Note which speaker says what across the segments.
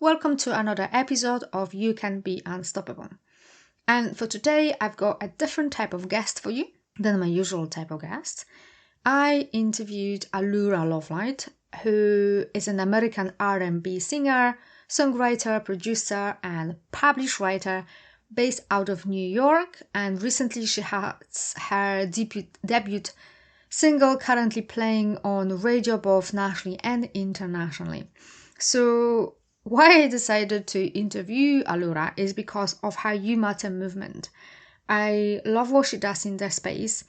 Speaker 1: Welcome to another episode of You Can Be Unstoppable. And for today, I've got a different type of guest for you than my usual type of guest. I interviewed Alaura Lovelight, who is an American R&B singer, songwriter, producer, and published writer based out of New York. And recently she has her debut single currently playing on radio both nationally and internationally. So why I decided to interview Alaura is because of her You Matter movement. I love what she does in that space.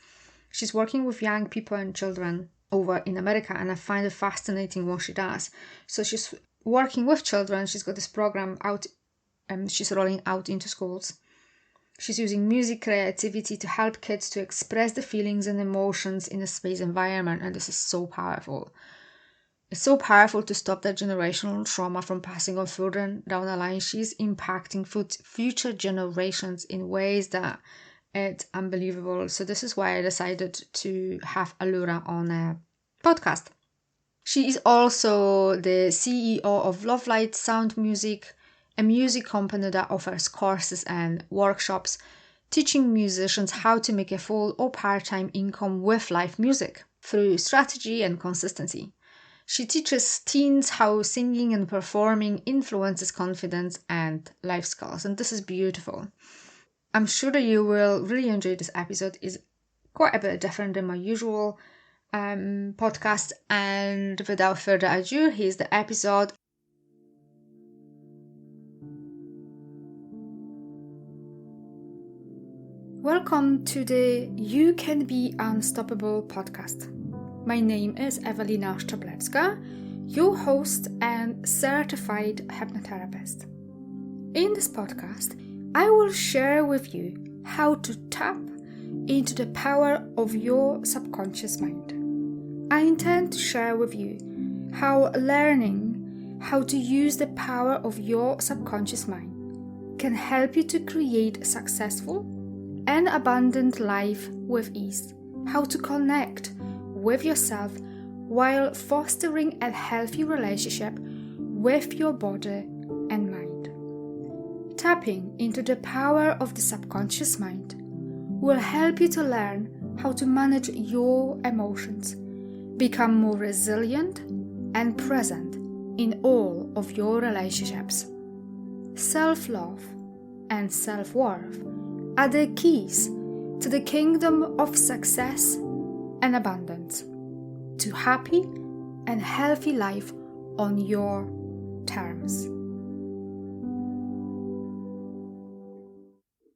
Speaker 1: She's working with young people and children over in America, and I find it fascinating what she does. So she's working with children. She's got this program out, and she's rolling out into schools. She's using music creativity to help kids to express the feelings and emotions in a space environment, and this is so powerful. It's so powerful to stop that generational trauma from passing on further down the line. She's impacting future generations in ways that it's unbelievable. So this is why I decided to have Alaura on a podcast. She is also the CEO of Lovelight Sound, a music company that offers courses and workshops teaching musicians how to make a full or part-time income with live music through strategy and consistency. She teaches teens how singing and performing influences confidence and life skills, and this is beautiful. I'm sure that you will really enjoy this episode. It's quite a bit different than my usual podcast, and without further ado, here's the episode. Welcome to the You Can Be Unstoppable podcast. My name is Ewelina Szczeblecka, your host and certified hypnotherapist. In this podcast, I will share with you how to tap into the power of your subconscious mind. I intend to share with you how learning how to use the power of your subconscious mind can help you to create a successful and abundant life with ease, how to connect with yourself while fostering a healthy relationship with your body and mind. Tapping into the power of the subconscious mind will help you to learn how to manage your emotions, become more resilient and present in all of your relationships. Self-love and self-worth are the keys to the kingdom of success and abundance, to happy and healthy life on your terms.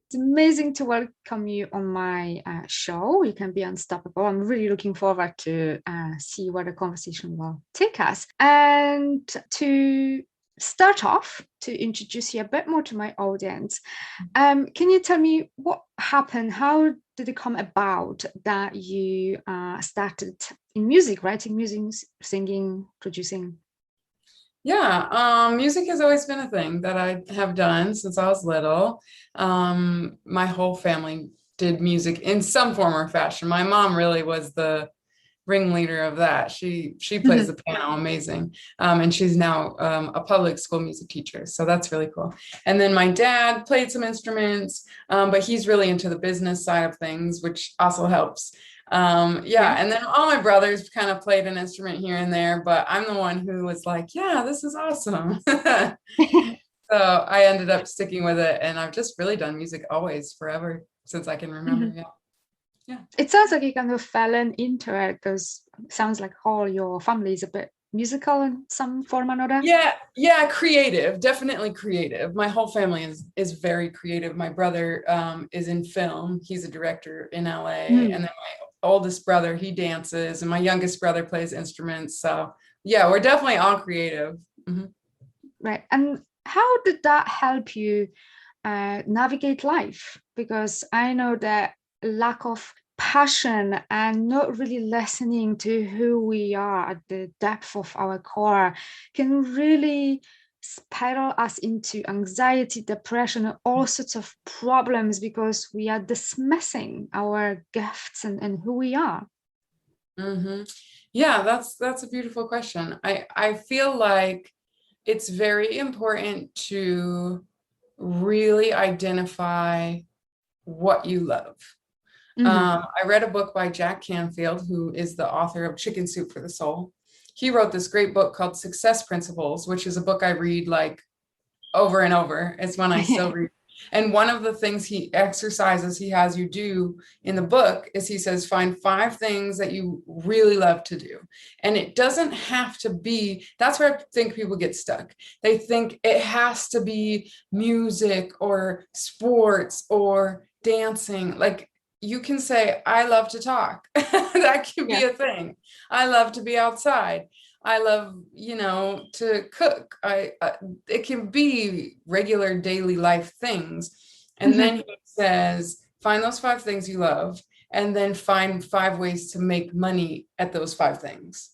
Speaker 1: It's amazing to welcome you on my show. You Can Be Unstoppable. I'm really looking forward to see where the conversation will take us. And to start off, to introduce you a bit more to my audience, can you tell me what happened? How did it come about that you started in music, writing music, singing, producing?
Speaker 2: Yeah, music has always been a thing that I have done since I was little. My whole family did music in some form or fashion. My mom really was the ringleader of that. She plays the piano amazing, and she's now a public school music teacher, so that's really cool. And then my dad played some instruments, but he's really into the business side of things, which also helps. And then all my brothers kind of played an instrument here and there, but I'm the one who was like, yeah, this is awesome. So I ended up sticking with it, and I've just really done music always, forever, since I can remember. Yeah.
Speaker 1: It sounds like you kind of fell into it, because it sounds like all your family is a bit musical in some form or another.
Speaker 2: Yeah, creative, definitely creative. My whole family is very creative. My brother is in film. He's a director in LA. And then my oldest brother, he dances, and my youngest brother plays instruments. So yeah, we're definitely all creative. Mm-hmm.
Speaker 1: Right. And how did that help you navigate life? Because I know that lack of passion and not really listening to who we are at the depth of our core can really spiral us into anxiety, depression, and all sorts of problems, because we are dismissing our gifts and who we are.
Speaker 2: Mm-hmm. Yeah, that's a beautiful question. I feel like it's very important to really identify what you love. I read a book by Jack Canfield, who is the author of Chicken Soup for the Soul. He wrote this great book called Success Principles, which is a book I read like over and over. It's one I still read. And one of the things exercises he has you do in the book is he says, find 5 things that you really love to do. And it doesn't have to be, that's where I think people get stuck. They think it has to be music or sports or dancing. Like, you can say, I love to talk. That can be a thing. I love to be outside. I love, to cook. It can be regular daily life things. And then he says, find those 5 things you love, and then find 5 ways to make money at those 5 things.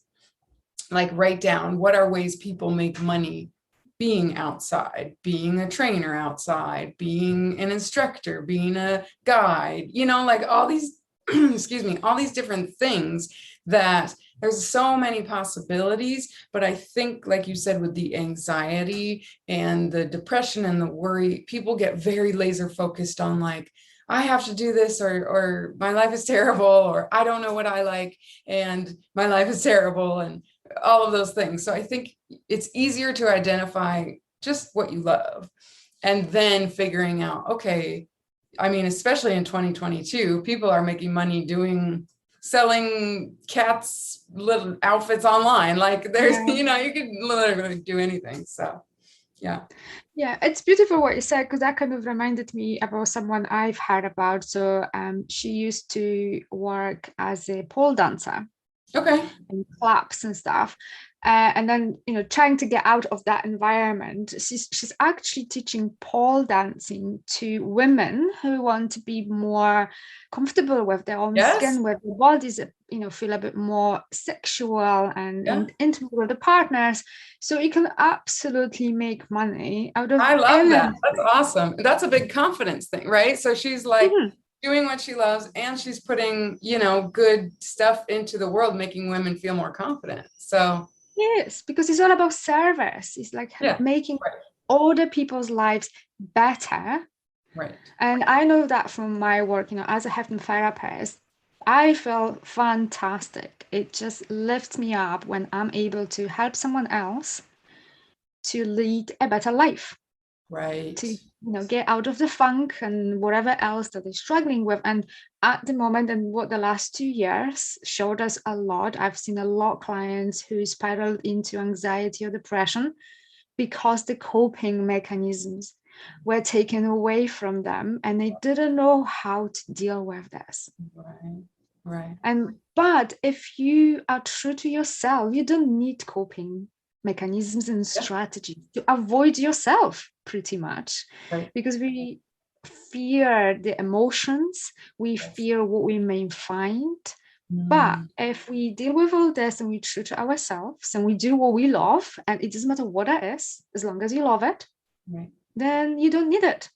Speaker 2: Like, write down, what are ways people make money being outside, being a trainer outside, being an instructor, being a guide, like all these, excuse me, all these different things that there's so many possibilities. But I think, like you said, with the anxiety and the depression and the worry, people get very laser focused on like, I have to do this, or my life is terrible, or I don't know what I like, and my life is terrible, and all of those things. So I think it's easier to identify just what you love, and then figuring out, okay, I mean, especially in 2022, people are making money selling cats' little outfits online. Like, there's, you can literally do anything. So, yeah.
Speaker 1: Yeah, it's beautiful what you said, because that kind of reminded me about someone I've heard about. So she used to work as a pole dancer.
Speaker 2: Okay.
Speaker 1: And claps and stuff. And then, trying to get out of that environment, she's actually teaching pole dancing to women who want to be more comfortable with their own skin, with their bodies, feel a bit more sexual and intimate with the partners. So you can absolutely make money out of
Speaker 2: I love
Speaker 1: anything.
Speaker 2: that. That's awesome. That's a big confidence thing, right? So she's like, doing what she loves, and she's putting, good stuff into the world, making women feel more confident. So
Speaker 1: yes, because it's all about service. It's like making other people's lives better.
Speaker 2: Right.
Speaker 1: And I know that from my work, as a hypnotherapist, I feel fantastic. It just lifts me up when I'm able to help someone else to lead a better life.
Speaker 2: Right.
Speaker 1: To get out of the funk and whatever else that they're struggling with. And at the moment, and what the last 2 years showed us a lot, I've seen a lot of clients who spiraled into anxiety or depression because the coping mechanisms were taken away from them, and they didn't know how to deal with this.
Speaker 2: Right.
Speaker 1: But if you are true to yourself, you don't need coping mechanisms and strategies to avoid yourself, pretty much, because we fear the emotions, we fear what we may find. But if we deal with all this and we're true to ourselves and we do what we love, and it doesn't matter what it is, as long as you love it, then you don't need it.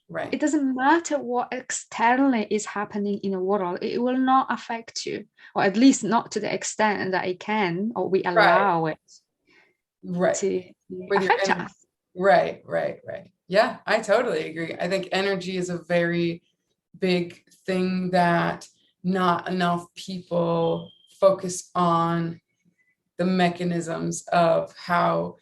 Speaker 2: Right.
Speaker 1: It doesn't matter what externally is happening in the world. It will not affect you, or at least not to the extent that it can, or we allow it to affect us.
Speaker 2: Right. Yeah, I totally agree. I think energy is a very big thing that not enough people focus on, the mechanisms of how,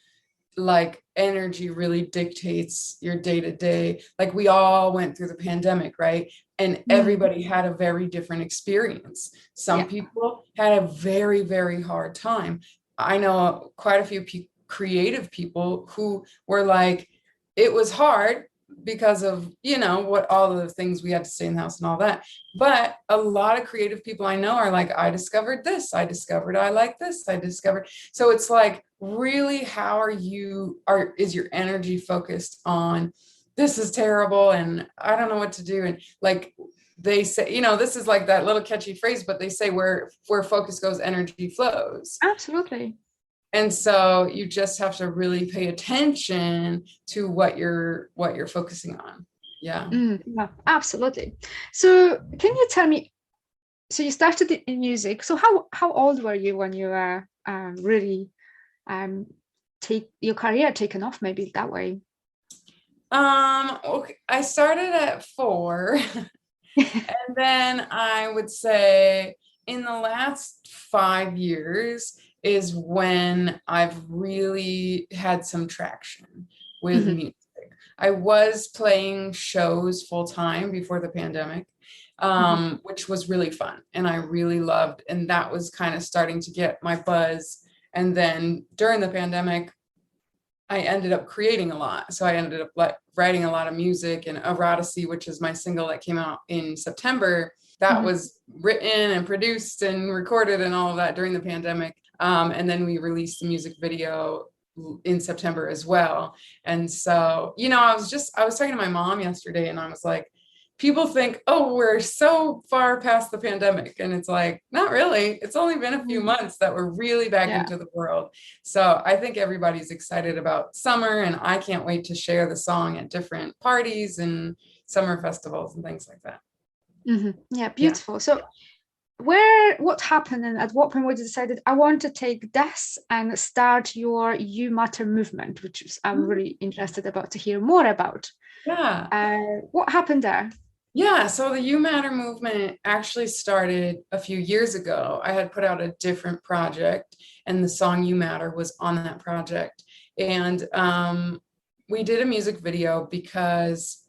Speaker 2: like, energy really dictates your day-to-day. Like, we all went through the pandemic, right? And everybody had a very different experience. Some people had a very, very hard time. I know quite a few creative people who were like, it was hard because of, what all of the things we had to stay in the house and all that. But a lot of creative people I know are like, I discovered this, I discovered I like this, I discovered. So it's like, really, how is your energy focused on, this is terrible and I don't know what to do? And like they say, this is like that little catchy phrase, but they say where focus goes, energy flows.
Speaker 1: Absolutely.
Speaker 2: And so you just have to really pay attention to what you're focusing on. Yeah.
Speaker 1: Yeah, absolutely. So can you tell me, so you started in music. So how old were you when you were really your career taken off, maybe that way?
Speaker 2: Okay. I started at 4, and then I would say in the last 5 years is when I've really had some traction with
Speaker 1: Mhm,
Speaker 2: music. I was playing shows full time before the pandemic,
Speaker 1: mhm,
Speaker 2: which was really fun and I really loved, and that was kind of starting to get my buzz. And then during the pandemic, I ended up creating a lot. So I ended up like writing a lot of music, and Eroticy, which is my single that came out in September, that
Speaker 1: mhm,
Speaker 2: was written and produced and recorded and all of that during the pandemic. And then we released the music video in September as well. And so, I was talking to my mom yesterday and I was like, people think, oh, we're so far past the pandemic. And it's like, not really. It's only been a few
Speaker 1: mhm.
Speaker 2: months that we're really back
Speaker 1: Yeah.
Speaker 2: into the world. So I think everybody's excited about summer, and I can't wait to share the song at different parties and summer festivals and things like that.
Speaker 1: Yeah,
Speaker 2: Yeah.
Speaker 1: beautiful. So what happened and at what point was you decided I want to take this and start your You Matter movement, which is, I'm really interested about to hear more about.
Speaker 2: Yeah.
Speaker 1: What happened there?
Speaker 2: Yeah, so the You Matter movement actually started a few years ago. I had put out a different project, and the song You Matter was on that project. And we did a music video because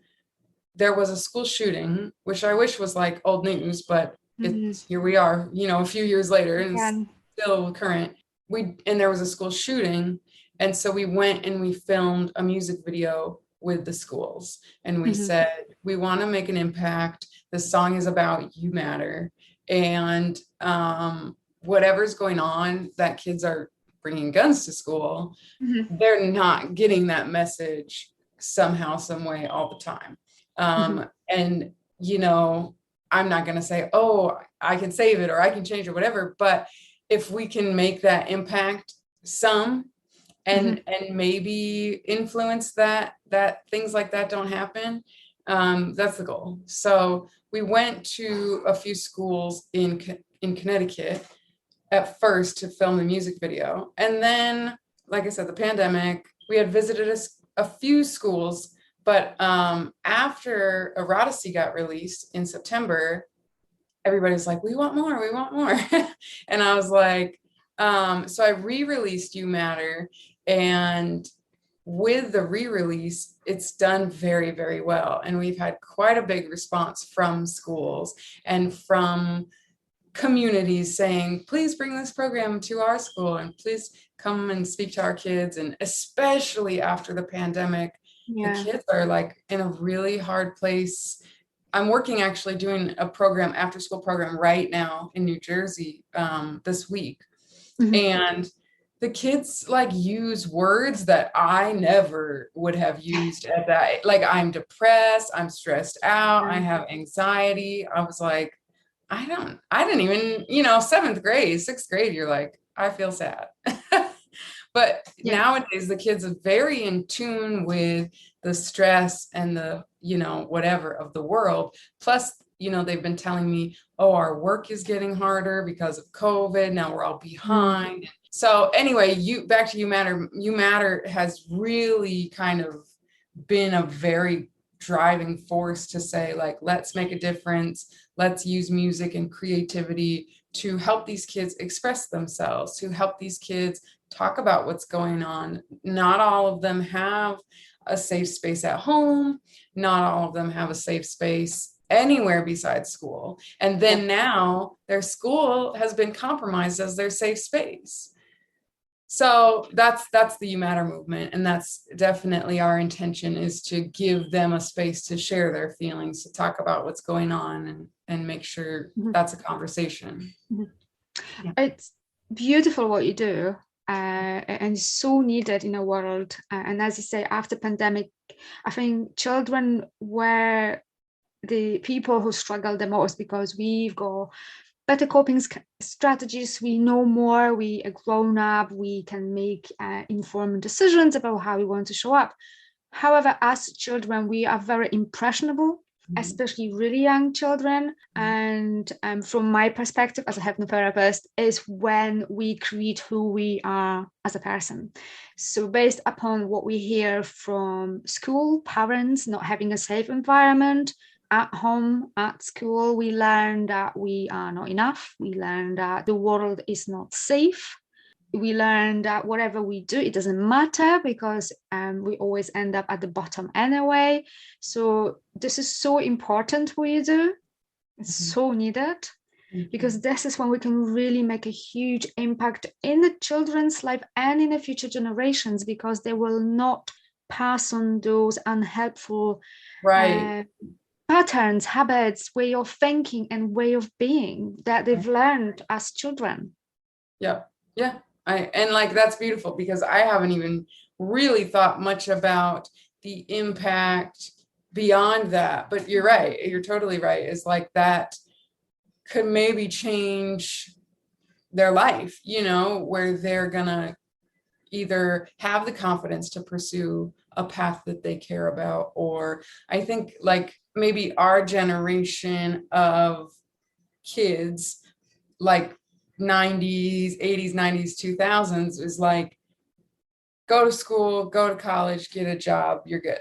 Speaker 2: there was a school shooting, which I wish was like old news, but
Speaker 1: Mhm.
Speaker 2: here we are, a few years later, and it's
Speaker 1: Again.
Speaker 2: still current. And there was a school shooting, and so we went and we filmed a music video with the schools, and we
Speaker 1: Mhm.
Speaker 2: said we want to make an impact. The song is about You Matter, and whatever's going on, that kids are bringing guns to school,
Speaker 1: Mhm.
Speaker 2: they're not getting that message somehow, some way, all the time.
Speaker 1: Mhm.
Speaker 2: And I'm not going to say, oh, I can save it or I can change it, whatever. But if we can make that impact some,
Speaker 1: Mhm.
Speaker 2: and maybe influence that things like that don't happen, that's the goal. So we went to a few schools in Connecticut at first to film the music video, and then, like I said, the pandemic. We had visited a few schools, but after Eroticy got released in September, everybody's like, we want more, we want more. And I was like, so I re-released You Matter, and with the re-release, it's done very, very well. And we've had quite a big response from schools and from communities saying, please bring this program to our school and please come and speak to our kids. And especially after the pandemic, the
Speaker 1: Yeah.
Speaker 2: kids are like in a really hard place. I'm working actually doing a program, after school program right now in New Jersey this week.
Speaker 1: Mhm.
Speaker 2: And the kids like use words that I never would have used at that. Like, I'm depressed, I'm stressed out, I
Speaker 1: Yeah.
Speaker 2: have anxiety. I was like, I didn't even, 7th grade, 6th grade, you're like, I feel sad. But
Speaker 1: Yeah.
Speaker 2: nowadays, the kids are very in tune with the stress and the, whatever of the world. Plus, they've been telling me, oh, our work is getting harder because of COVID. Now we're all
Speaker 1: Mhm.
Speaker 2: behind. So anyway, back to You Matter. You Matter has really kind of been a very driving force to say, like, let's make a difference. Let's use music and creativity to help these kids express themselves, to help these kids talk about what's going on. Not all of them have a safe space at home. Not all of them have a safe space anywhere besides school. And
Speaker 1: Yeah.
Speaker 2: then now their school has been compromised as their safe space. So that's the You Matter movement, and that's definitely our intention, is to give them a space to share their feelings, to talk about what's going on, and make sure
Speaker 1: Mhm.
Speaker 2: that's a conversation.
Speaker 1: Mhm.
Speaker 2: Yeah.
Speaker 1: It's beautiful what you do, and so needed in a world. And as you say, after pandemic, I think children were the people who struggle the most because we've got better coping strategies. We know more. We are grown up. We can make informed decisions about how we want to show up. However, as children, we are very impressionable. especially really young children. And from my perspective as a hypnotherapist, is when we create who we are as a person. So based upon what we hear from school, parents not having a safe environment, at home, at school, we learn that we are not enough. We learn that the world is not safe. We learn that whatever we do, it doesn't matter because we always end up at the bottom anyway. So this is so important what you do. It's so needed because this is when we can really make a huge impact in the children's life and in the future generations, because they will not pass on those unhelpful patterns, habits, way of thinking and way of being that they've learned as children.
Speaker 2: Yeah. And like, that's beautiful, because I haven't even really thought much about the impact beyond that. But you're right. You're totally right. It's like that could maybe change their life, where they're gonna either have the confidence to pursue a path that they care about, or I think like maybe our generation of kids, like 90s, 80s, 90s, 2000s, is like, go to school, go to college, get a job, you're good.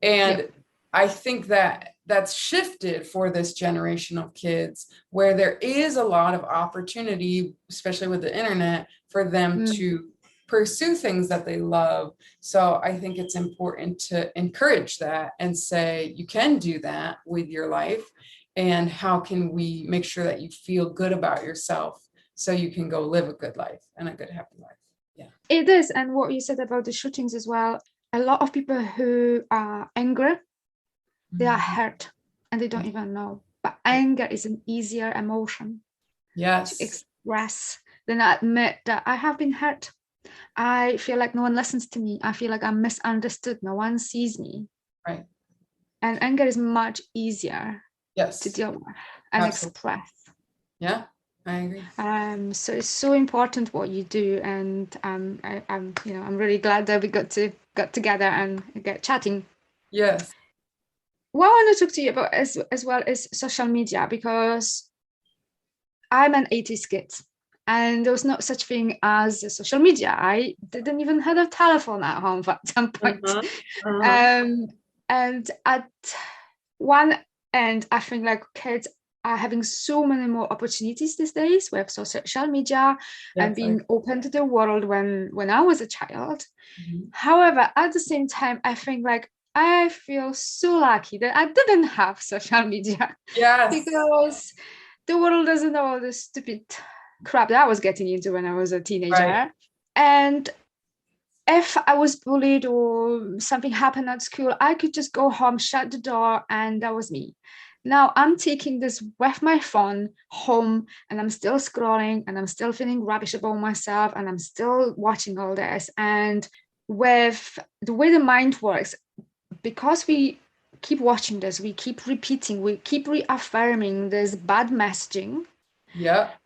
Speaker 2: And I think that that's shifted for this generation of kids, where there is a lot of opportunity, especially with the internet, for them to pursue things that they love. So I think it's important to encourage that and say, you can do that with your life. And how can we make sure that you feel good about yourself so you can go live a good life and a good, happy life? Yeah,
Speaker 1: it is. And what you said about the shootings as well, a lot of people who are angry, they are hurt and they don't even know. But anger is an easier emotion to express than admit that I have been hurt. I feel like no one listens to me. I feel like I'm misunderstood. No one sees me.
Speaker 2: Right.
Speaker 1: And anger is much easier to deal with and express.
Speaker 2: Yeah, I agree.
Speaker 1: So it's so important what you do, and I'm really glad that we got together and get chatting.
Speaker 2: Yes.
Speaker 1: What I want to talk to you about as well is social media, because I'm an 80s kid and there was not such thing as social media. I didn't even have a telephone at home at some point. And at one end, I think like kids are having so many more opportunities these days with social media and being open to the world when I was a child. However, at the same time, I think like I feel so lucky that I didn't have social media. Because the world doesn't know all this stupid crap that I was getting into when I was a teenager. And if I was bullied or something happened at school, I could just go home, shut the door, and that was me. Now I'm taking this with my phone home and I'm still scrolling and I'm still feeling rubbish about myself and I'm still watching all this. And with the way the mind works, because we keep watching this, we keep repeating, we keep reaffirming this bad messaging.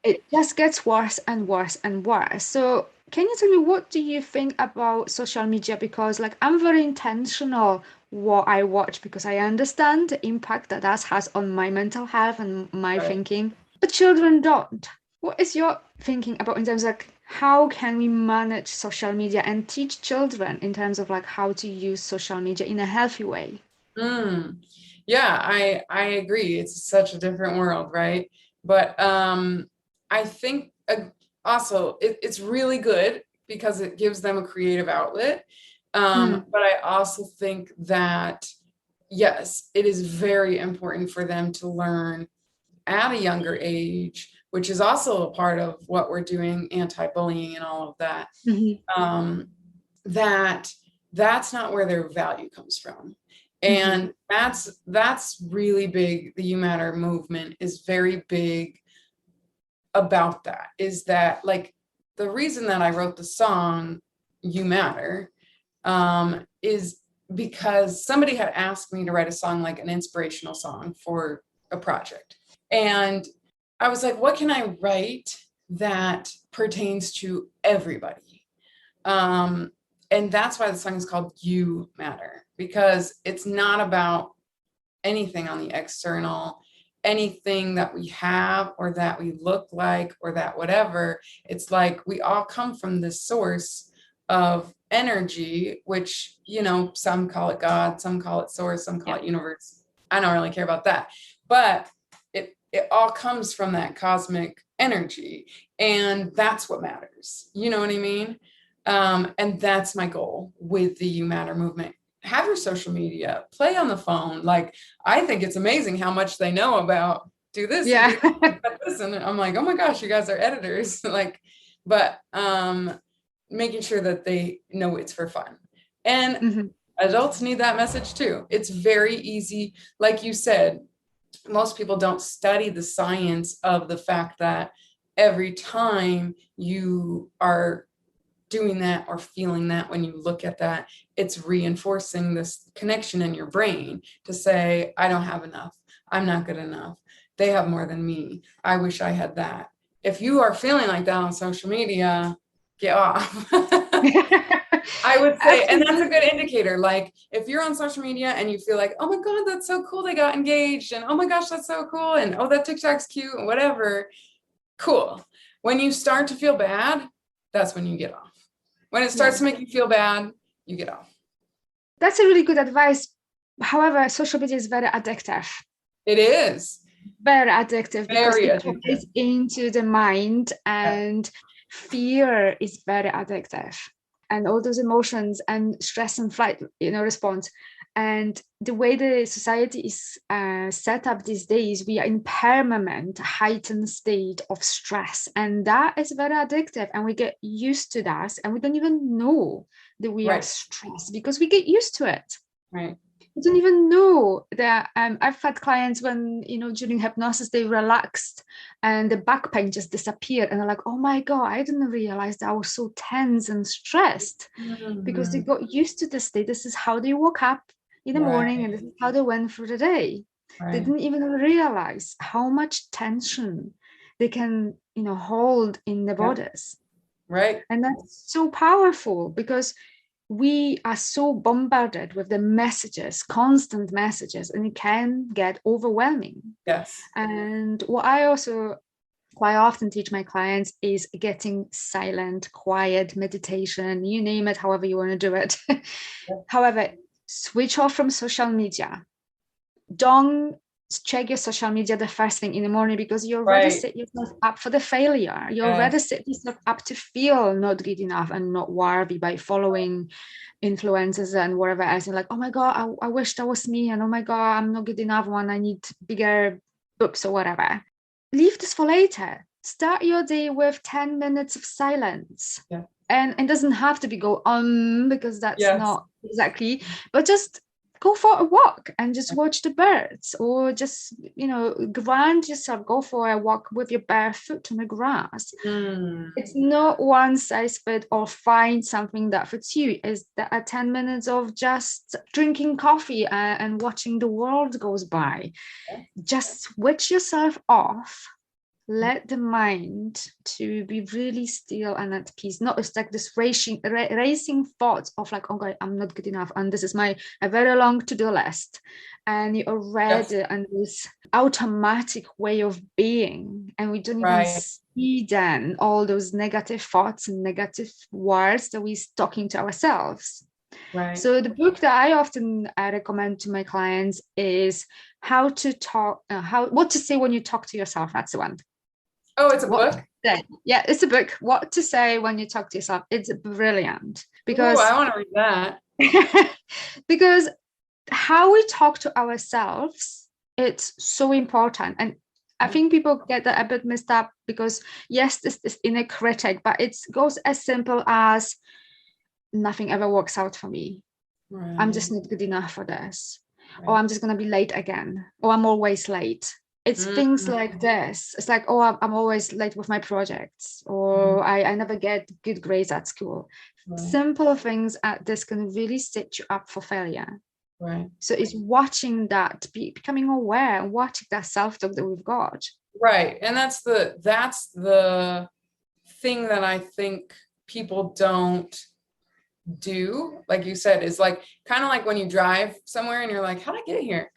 Speaker 1: It just gets worse and worse and worse. So can you tell me, what do you think about social media? Because like I'm very intentional what I watch, because I understand the impact that has on my mental health and my thinking, but children don't. What is your thinking about in terms of like, how can we manage social media and teach children in terms of like how to use social media in a healthy way?
Speaker 2: Yeah, I agree. It's such a different world, right? But I think also it's really good because it gives them a creative outlet. But I also think that, yes, it is very important for them to learn at a younger age, which is also a part of what we're doing, anti-bullying and all of that, that's not where their value comes from. And that's really big. The You Matter movement is very big about that, is that like the reason that I wrote the song You Matter is because somebody had asked me to write a song, like an inspirational song for a project. And I was like, what can I write that pertains to everybody? And that's why the song is called You Matter, because it's not about anything on the external, anything that we have or that we look like or that whatever. It's like we all come from this source of energy, which, you know, some call it God, some call it source, some call it universe. I don't really care about that. But it all comes from that cosmic energy. And that's what matters. You know what I mean? And that's my goal with the You Matter movement. Have your social media, play on the phone. Like, I think it's amazing how much they know about do this,
Speaker 1: Yeah.
Speaker 2: do this. And I'm like, oh my gosh, you guys are editors. Like, but making sure that they know it's for fun. And adults need that message too. It's very easy. Like you said, most people don't study the science of the fact that every time you are doing that or feeling that, when you look at that, it's reinforcing this connection in your brain to say, I don't have enough. I'm not good enough. They have more than me. I wish I had that. If you are feeling like that on social media, get off. I would say, and that's a good indicator. Like, if you're on social media and you feel like, oh my God, that's so cool, they got engaged, and oh my gosh, that's so cool, and oh, that TikTok's cute, and whatever, cool. When you start to feel bad, that's when you get off. When it starts to make you feel bad, you get off.
Speaker 1: That's a really good advice. However, social media is very addictive.
Speaker 2: It is.
Speaker 1: Very addictive,
Speaker 2: Very
Speaker 1: because
Speaker 2: addictive.
Speaker 1: it plays into the mind, and fear is very addictive. And all those emotions and stress and flight, response. And the way the society is set up these days, we are in permanent heightened state of stress. And that is very addictive. And we get used to that. And we don't even know that we are stressed because we get used to it.
Speaker 2: Right.
Speaker 1: I don't even know that. I've had clients when, during hypnosis, they relaxed and the back pain just disappeared. And they're like, oh my God, I didn't realize that I was so tense and stressed, because they got used to this state. This is how they woke up in the morning, and this is how they went through the day. They didn't even realize how much tension they can, hold in their bodies.
Speaker 2: Right.
Speaker 1: And that's so powerful, because we are so bombarded with the messages, constant messages, and it can get overwhelming.
Speaker 2: Yes.
Speaker 1: And what I also quite often teach my clients is getting silent, quiet meditation, you name it, however you want to do it. However, switch off from social media. Don't check your social media the first thing in the morning, because you already set yourself up for the failure. You already set yourself up to feel not good enough and not worthy by following influencers and whatever else. And like, oh my God, I wish that was me. And oh my God, I'm not good enough one. I need bigger books or whatever. Leave this for later. Start your day with 10 minutes of silence. Yeah. And it doesn't have to be go on, because that's not exactly, but just go for a walk and just watch the birds, or just, ground yourself, go for a walk with your bare foot on the grass. It's not one size fits all. Find something that fits you. Is that 10 minutes of just drinking coffee and watching the world goes by? Just switch yourself off. Let the mind to be really still and at peace. Not it's like this racing thoughts of like, okay, I'm not good enough, and this is a very long to-do list, and you're already on this automatic way of being, and we don't even see then all those negative thoughts and negative words that we're talking to ourselves. So the book that I often recommend to my clients is How to Talk, What to Say When You Talk to Yourself. That's the one.
Speaker 2: Oh, it's a book?
Speaker 1: Yeah, it's a book. What to Say When You Talk to Yourself. It's brilliant, because
Speaker 2: I want to read that.
Speaker 1: Because how we talk to ourselves, it's so important. And I think people get that a bit messed up, because yes, this is inner critic, but it goes as simple as nothing ever works out for me. I'm just not good enough for this. Or I'm just going to be late again. Or I'm always late. It's things like this. It's like, oh, I'm always late with my projects, or I never get good grades at school. Simple things at this can really set you up for failure. So it's watching that, becoming aware, and watching that self-talk that we've got. And that's the thing that I think people don't do. Like you said, is like kind of like when you drive somewhere and you're like, how'd I get here?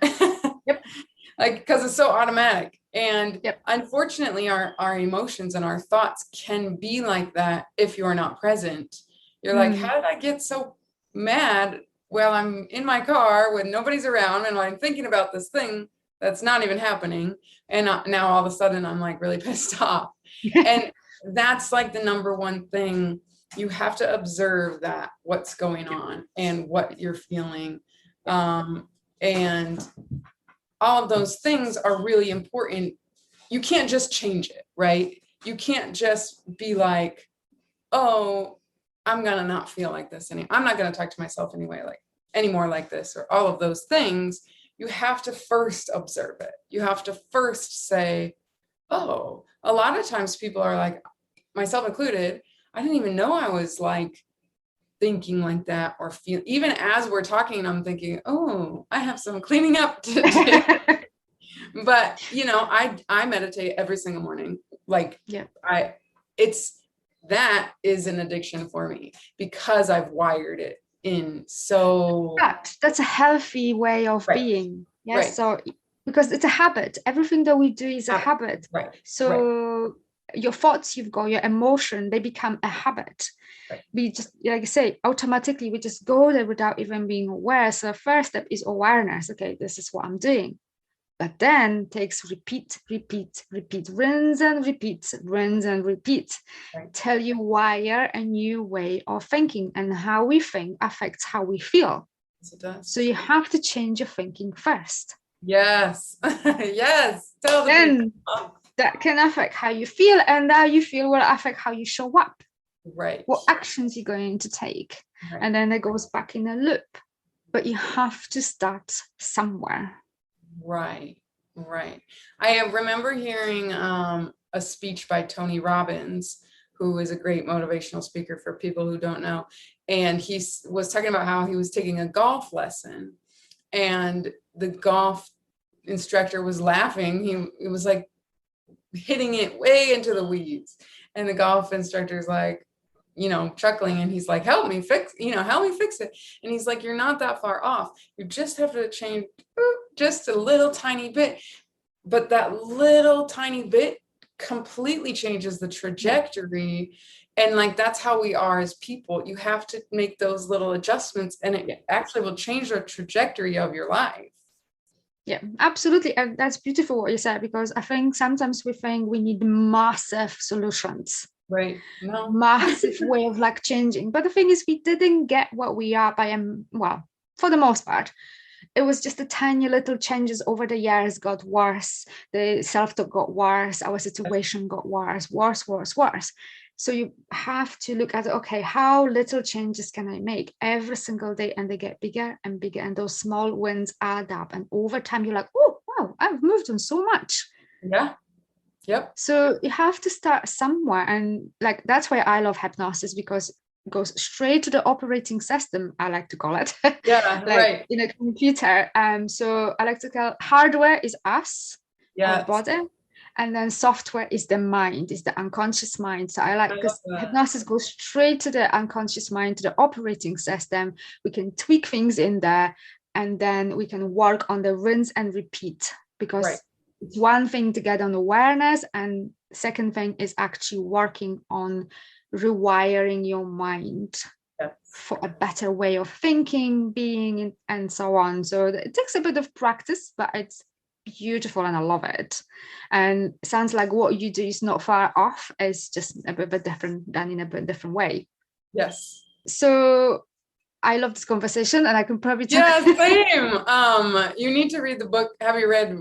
Speaker 2: Like, because it's so automatic. And
Speaker 1: Yep.
Speaker 2: unfortunately, our emotions and our thoughts can be like that if you're not present. You're like, how did I get so mad while I'm in my car when nobody's around and I'm thinking about this thing that's not even happening? And now all of a sudden I'm like really pissed off. And that's like the number one thing. You have to observe that what's going on and what you're feeling. And all of those things are really important. You can't just change it, right? You can't just be like, oh, I'm gonna not feel like this anymore. I'm not gonna talk to myself anymore like this, or all of those things. You have to first observe it. You have to first say, oh, a lot of times people are like, myself included, I didn't even know I was like thinking like that, or feel, even as we're talking, I'm thinking, oh, I have some cleaning up to do. But I meditate every single morning. Like, that is an addiction for me because I've wired it in. So
Speaker 1: that's a healthy way of being. Yes. Right. So because it's a habit, everything that we do is a habit.
Speaker 2: Right.
Speaker 1: So your thoughts, you've got your emotion, they become a habit. Right. We just, like I say, automatically we just go there without even being aware. So the first step is awareness. Okay, this is what I'm doing. But then takes repeat, rinse and repeat. Right. Till you wire a new way of thinking, and how we think affects how we feel.
Speaker 2: Yes, it does.
Speaker 1: So you have to change your thinking first.
Speaker 2: Yes. Yes. Tell the people.
Speaker 1: That can affect how you feel, and how you feel will affect how you show up.
Speaker 2: Right.
Speaker 1: What actions you're going to take. Right. And then it goes back in a loop. But you have to start somewhere.
Speaker 2: Right. I remember hearing a speech by Tony Robbins, who is a great motivational speaker for people who don't know. And he was talking about how he was taking a golf lesson, and the golf instructor was laughing. It was like hitting it way into the weeds. And the golf instructor's like, chuckling, and he's like, help me fix it. And he's like, you're not that far off. You just have to change just a little tiny bit. But that little tiny bit completely changes the trajectory. And like, that's how we are as people. You have to make those little adjustments, and it actually will change the trajectory of your life.
Speaker 1: Yeah, absolutely. And that's beautiful what you said, because I think sometimes we think we need massive solutions.
Speaker 2: Right. No.
Speaker 1: Massive way of like changing. But the thing is, we didn't get what we are by, for the most part. It was just the tiny little changes over the years got worse. The self-talk got worse. Our situation got worse. So you have to look at, okay, how little changes can I make every single day? And they get bigger and bigger. And those small wins add up. And over time, you're like, oh, wow, I've moved on so much.
Speaker 2: Yeah. Yep.
Speaker 1: So you have to start somewhere. And like, that's why I love hypnosis, because it goes straight to the operating system, I like to call it.
Speaker 2: Yeah, right.
Speaker 1: In a computer. So I like to call hardware is us, our body. And then software is the mind, is the unconscious mind. So I like, because hypnosis goes straight to the unconscious mind, to the operating system. We can tweak things in there, and then we can work on the rinse and repeat, because it's one thing to get on awareness, and second thing is actually working on rewiring your mind for a better way of thinking, being, and so on. So it takes a bit of practice, but it's beautiful and I love it. And it sounds like what you do is not far off. It's just a bit different, done in a bit different way.
Speaker 2: Yes.
Speaker 1: So I love this conversation, and I can probably talk.
Speaker 2: Yeah, same. You need to read the book. Have you read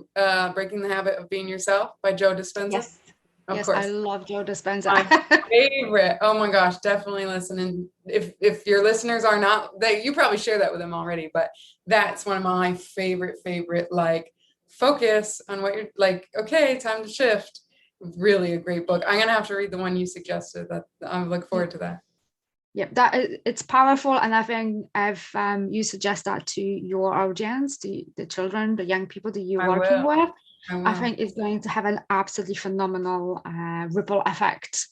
Speaker 2: Breaking the Habit of Being Yourself by Joe Dispenza?
Speaker 1: Yes. Of course. I love Joe Dispenza.
Speaker 2: My favorite. Oh my gosh, definitely listen. And if your listeners are not, you probably share that with them already, but that's one of my favorite, like, focus on what you're like, okay, time to shift. Really a great book. I'm gonna have to read the one you suggested. That I look forward to that.
Speaker 1: Yeah, it's powerful, and I think if you suggest that to your audience, to the children, the young people that you're working with, I think it's going to have an absolutely phenomenal ripple effect,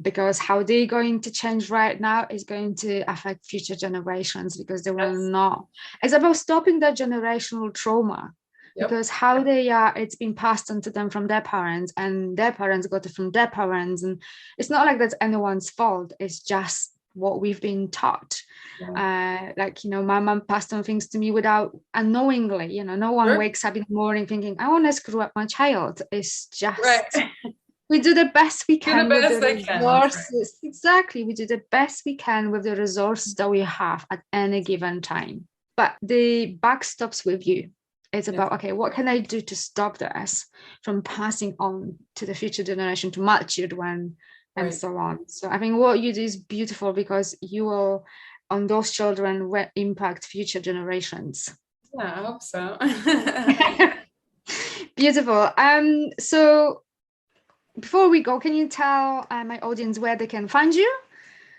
Speaker 1: because how they're going to change right now is going to affect future generations, because they will not. It's about stopping that generational trauma.
Speaker 2: Yep.
Speaker 1: because how they are, it's been passed on to them from their parents, and their parents got it from their parents. And it's not like that's anyone's fault. It's just what we've been taught. Like, my mom passed on things to me without unknowingly, no one
Speaker 2: Sure.
Speaker 1: wakes up in the morning thinking, I want to screw up my child. It's just,
Speaker 2: Right.
Speaker 1: we do the best we
Speaker 2: Do
Speaker 1: can
Speaker 2: the
Speaker 1: with
Speaker 2: best
Speaker 1: the
Speaker 2: they can. That's
Speaker 1: resources.
Speaker 2: right.
Speaker 1: Exactly. We do the best we can with the resources that we have at any given time. But the buck stops with you. It's about, okay, what can I do to stop this from passing on to the future generation, to my children, and so on. So I think what you do is beautiful, because you will, on those children, impact future generations.
Speaker 2: Yeah, I hope so.
Speaker 1: Beautiful. So before we go, can you tell my audience where they can find you?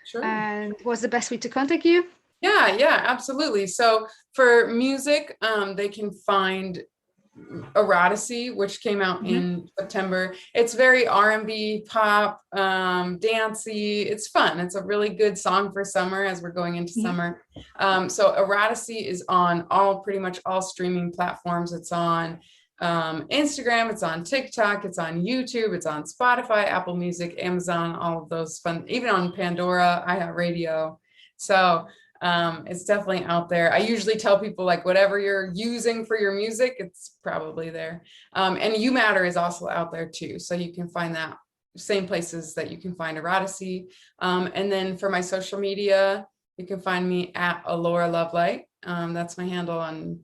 Speaker 2: Sure.
Speaker 1: And what's the best way to contact you?
Speaker 2: Yeah, absolutely. So for music, they can find Eroticy, which came out in September. It's very R&B, pop, dancey. It's fun. It's a really good song for summer as we're going into summer. So Eroticy is on pretty much all streaming platforms. It's on Instagram, it's on TikTok, it's on YouTube, it's on Spotify, Apple Music, Amazon, all of those fun, even on Pandora, iHeartRadio. So it's definitely out there. I usually tell people, like, whatever you're using for your music, it's probably there. And You Matter is also out there too. So you can find that same places that you can find Eroticy. And then for my social media, you can find me at Alaura Lovelight. That's my handle on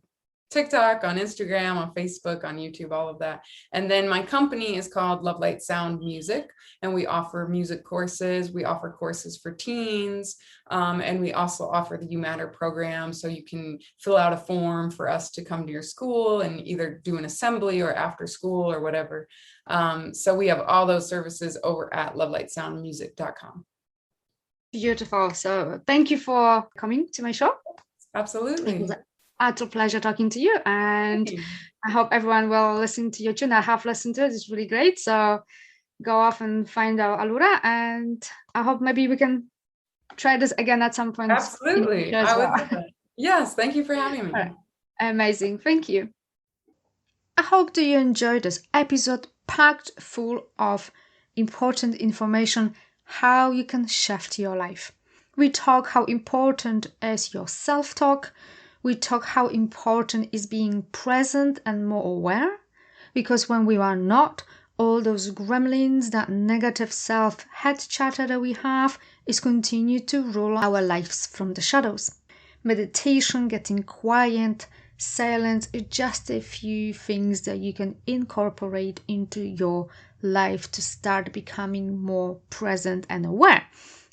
Speaker 2: TikTok, on Instagram, on Facebook, on YouTube, all of that. And then my company is called Lovelight Sound Music, and we offer music courses. We offer courses for teens, and we also offer the You Matter program. So you can fill out a form for us to come to your school and either do an assembly or after school or whatever. So we have all those services over at lovelightsoundmusic.com.
Speaker 1: Beautiful. So thank you for coming to my show.
Speaker 2: Absolutely.
Speaker 1: It was a pleasure talking to you, and I hope everyone will listen to your tune. I have listened to it. It's really great. So go off and find out Alaura, and I hope maybe we can try this again at some point.
Speaker 2: Absolutely. I would love that. Yes, thank you for having me.
Speaker 1: Right. Amazing. Thank you. I hope that you enjoyed this episode, packed full of important information, how you can shift your life. We talk how important is your self-talk. We talk how important is being present and more aware. Because when we are not, all those gremlins, that negative self-head chatter that we have, is continue to rule our lives from the shadows. Meditation, getting quiet, silence is just a few things that you can incorporate into your life to start becoming more present and aware.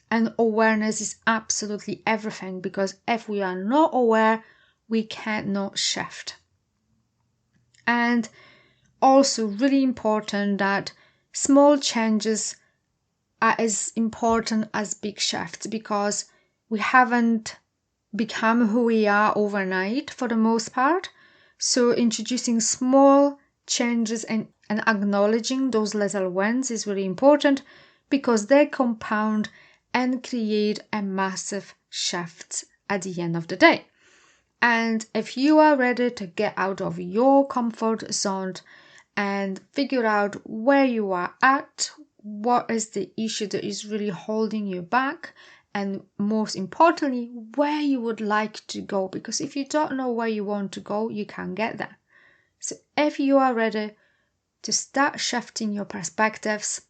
Speaker 1: And awareness is absolutely everything, because if we are not aware, we cannot shift. And also really important that small changes are as important as big shifts, because we haven't become who we are overnight for the most part. So introducing small changes and acknowledging those little wins is really important, because they compound and create a massive shift at the end of the day. And if you are ready to get out of your comfort zone and figure out where you are at, what is the issue that is really holding you back, and most importantly, where you would like to go, because if you don't know where you want to go, you can't get there. So if you are ready to start shifting your perspectives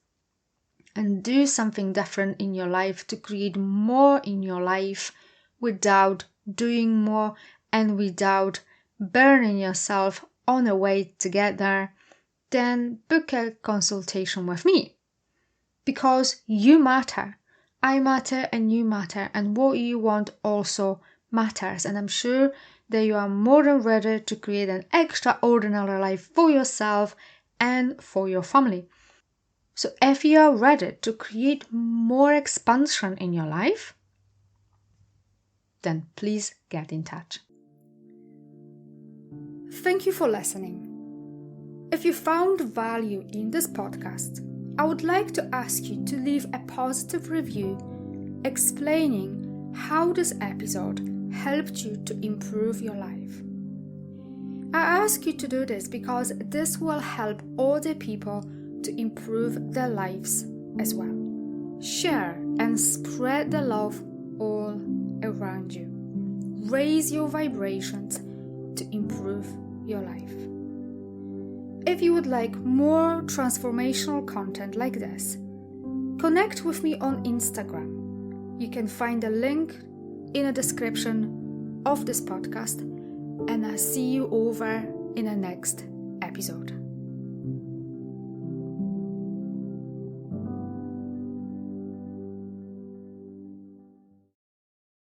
Speaker 1: and do something different in your life to create more in your life without doing more and without burning yourself on a way to get there, then book a consultation with me. Because you matter. I matter and you matter, and what you want also matters. And I'm sure that you are more than ready to create an extraordinary life for yourself and for your family. So if you are ready to create more expansion in your life, then please get in touch. Thank you for listening. If you found value in this podcast, I would like to ask you to leave a positive review explaining how this episode helped you to improve your life. I ask you to do this because this will help other people to improve their lives as well. Share and spread the love all around you. Raise your vibrations to improve your life. If you would like more transformational content like this, connect with me on Instagram. You can find a link in the description of this podcast, and I'll see you over in the next episode.